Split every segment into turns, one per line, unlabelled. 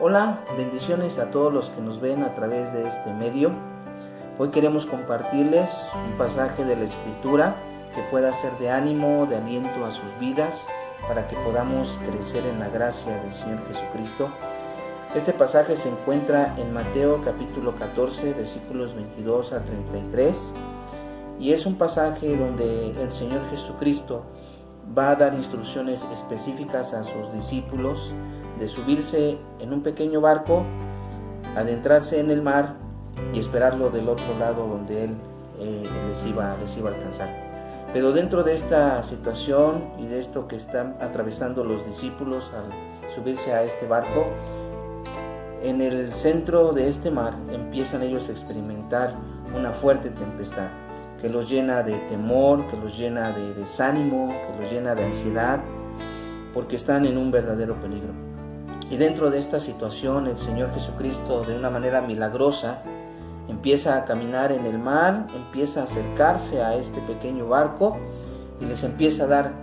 Hola, bendiciones a todos los que nos ven a través de este medio. Hoy queremos compartirles un pasaje de la Escritura que pueda ser de ánimo, de aliento a sus vidas, para que podamos crecer en la gracia del Señor Jesucristo. Este pasaje se encuentra en Mateo capítulo 14, versículos 22 a 33, y es un pasaje donde el Señor Jesucristo va a dar instrucciones específicas a sus discípulos de subirse en un pequeño barco, adentrarse en el mar y esperarlo del otro lado donde Él les iba a alcanzar. Pero dentro de esta situación y de esto que están atravesando los discípulos al subirse a este barco, en el centro de este mar empiezan ellos a experimentar una fuerte tempestad que los llena de temor, que los llena de desánimo, que los llena de ansiedad, porque están en un verdadero peligro. Y dentro de esta situación el Señor Jesucristo, de una manera milagrosa, empieza a caminar en el mar, empieza a acercarse a este pequeño barco y les empieza a dar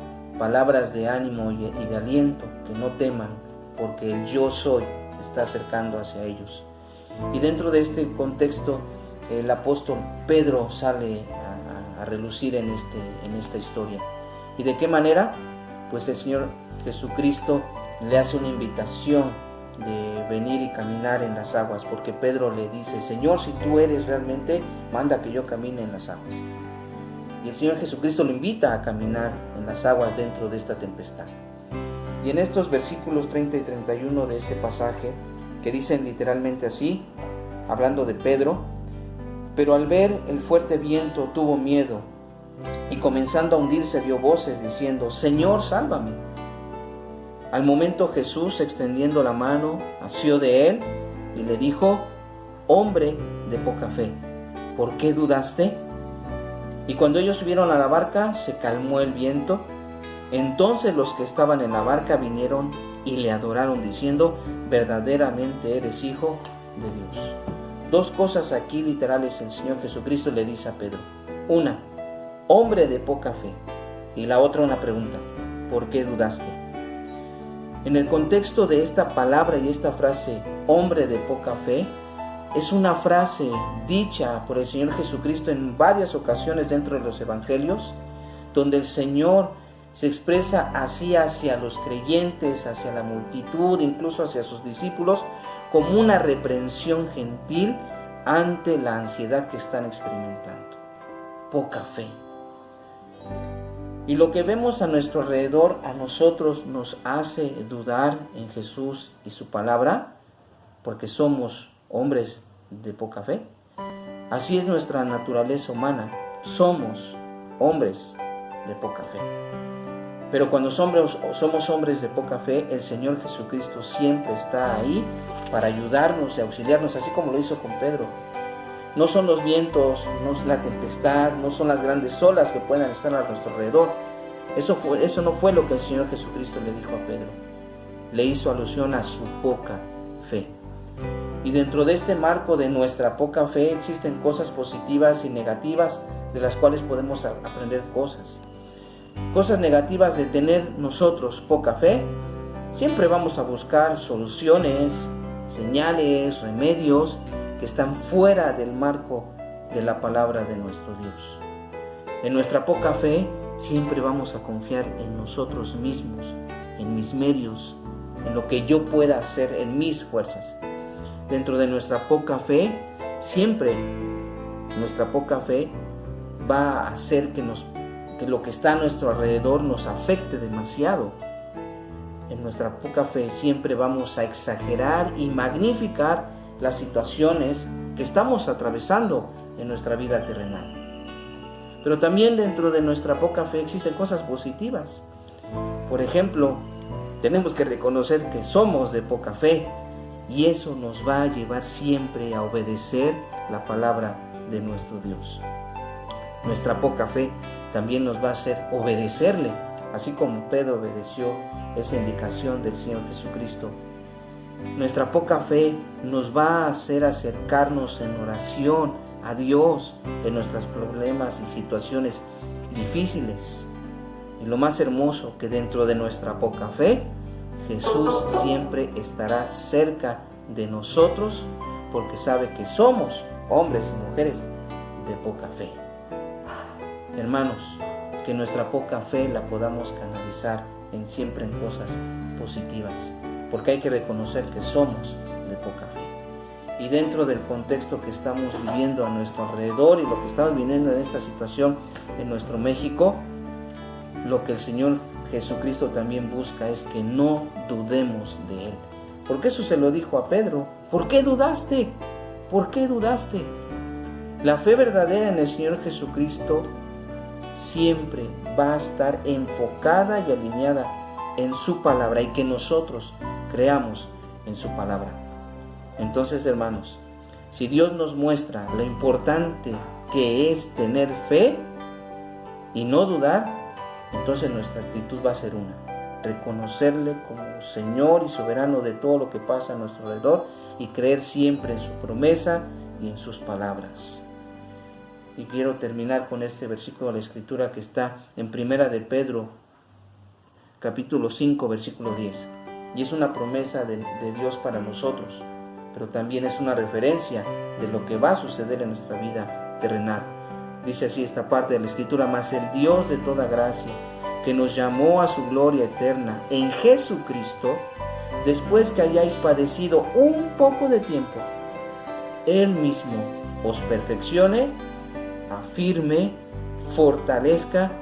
palabras de ánimo y de aliento, que no teman, porque el yo soy se está acercando hacia ellos. Y dentro de este contexto, el apóstol Pedro sale a relucir en esta historia. ¿Y de qué manera? Pues el Señor Jesucristo le hace una invitación de venir y caminar en las aguas, porque Pedro le dice: Señor, si tú eres realmente, manda que yo camine en las aguas. Y el Señor Jesucristo lo invita a caminar en las aguas dentro de esta tempestad. Y en estos versículos 30 y 31 de este pasaje, que dicen literalmente así, hablando de Pedro: pero al ver el fuerte viento tuvo miedo, y comenzando a hundirse dio voces diciendo: Señor, sálvame. Al momento Jesús, extendiendo la mano, asió de él y le dijo: hombre de poca fe, ¿por qué dudaste? Y cuando ellos subieron a la barca, se calmó el viento. Entonces los que estaban en la barca vinieron y le adoraron, diciendo: verdaderamente eres Hijo de Dios. Dos cosas aquí literales el Señor Jesucristo le dice a Pedro. Una, hombre de poca fe. Y la otra, una pregunta: ¿por qué dudaste? En el contexto de esta palabra y esta frase, hombre de poca fe, es una frase dicha por el Señor Jesucristo en varias ocasiones dentro de los evangelios, donde el Señor se expresa así hacia los creyentes, hacia la multitud, incluso hacia sus discípulos, como una reprensión gentil ante la ansiedad que están experimentando. Poca fe. Y lo que vemos a nuestro alrededor a nosotros nos hace dudar en Jesús y su palabra, porque somos hombres de poca fe. Así es nuestra naturaleza humana, somos hombres de poca fe. Pero cuando somos hombres de poca fe, el Señor Jesucristo siempre está ahí para ayudarnos y auxiliarnos, así como lo hizo con Pedro. No son los vientos, no es la tempestad, no son las grandes olas que puedan estar a nuestro alrededor. Eso no fue lo que el Señor Jesucristo le dijo a Pedro. Le hizo alusión a su poca fe. Y dentro de este marco de nuestra poca fe existen cosas positivas y negativas de las cuales podemos aprender cosas. Cosas negativas de tener nosotros poca fe: siempre vamos a buscar soluciones, señales, remedios que están fuera del marco de la palabra de nuestro Dios. En nuestra poca fe siempre vamos a confiar en nosotros mismos, en mis medios, en lo que yo pueda hacer, en mis fuerzas. Dentro de nuestra poca fe, siempre nuestra poca fe va a hacer que lo que está a nuestro alrededor nos afecte demasiado. En nuestra poca fe siempre vamos a exagerar y magnificar las situaciones que estamos atravesando en nuestra vida terrenal. Pero también dentro de nuestra poca fe existen cosas positivas. Por ejemplo, tenemos que reconocer que somos de poca fe, y eso nos va a llevar siempre a obedecer la palabra de nuestro Dios. Nuestra poca fe también nos va a hacer obedecerle, así como Pedro obedeció esa indicación del Señor Jesucristo. Nuestra poca fe nos va a hacer acercarnos en oración a Dios en nuestros problemas y situaciones difíciles. Y lo más hermoso, que dentro de nuestra poca fe, Jesús siempre estará cerca de nosotros porque sabe que somos hombres y mujeres de poca fe. Hermanos, que nuestra poca fe la podamos canalizar siempre en cosas positivas, porque hay que reconocer que somos de poca fe. Y dentro del contexto que estamos viviendo a nuestro alrededor y lo que estamos viviendo en esta situación en nuestro México, lo que el Señor Jesucristo también busca es que no dudemos de Él. Porque eso se lo dijo a Pedro. ¿Por qué dudaste? ¿Por qué dudaste? La fe verdadera en el Señor Jesucristo siempre va a estar enfocada y alineada en su palabra y que nosotros creamos en su palabra. Entonces, hermanos, si Dios nos muestra lo importante que es tener fe y no dudar, entonces nuestra actitud va a ser una: reconocerle como Señor y soberano de todo lo que pasa a nuestro alrededor y creer siempre en su promesa y en sus palabras. Y quiero terminar con este versículo de la Escritura que está en Primera de Pedro, capítulo 5, versículo 10. Y es una promesa de Dios para nosotros, pero también es una referencia de lo que va a suceder en nuestra vida terrenal. Dice así esta parte de la Escritura: mas el Dios de toda gracia, que nos llamó a su gloria eterna en Jesucristo, después que hayáis padecido un poco de tiempo, Él mismo os perfeccione, afirme, fortalezca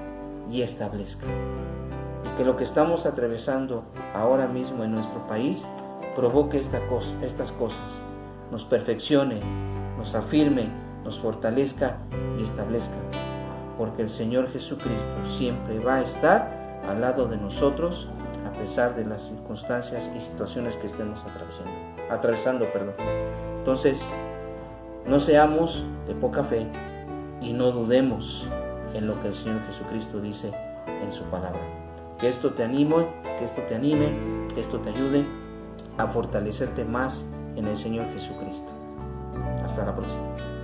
y establezca. Que lo que estamos atravesando ahora mismo en nuestro país provoque estas cosas, nos perfeccione, nos afirme, nos fortalezca y establezca, porque el Señor Jesucristo siempre va a estar al lado de nosotros a pesar de las circunstancias y situaciones que estemos atravesando. Entonces, no seamos de poca fe y no dudemos en lo que el Señor Jesucristo dice en su palabra. Que esto te anime, que esto te ayude a fortalecerte más en el Señor Jesucristo. Hasta la próxima.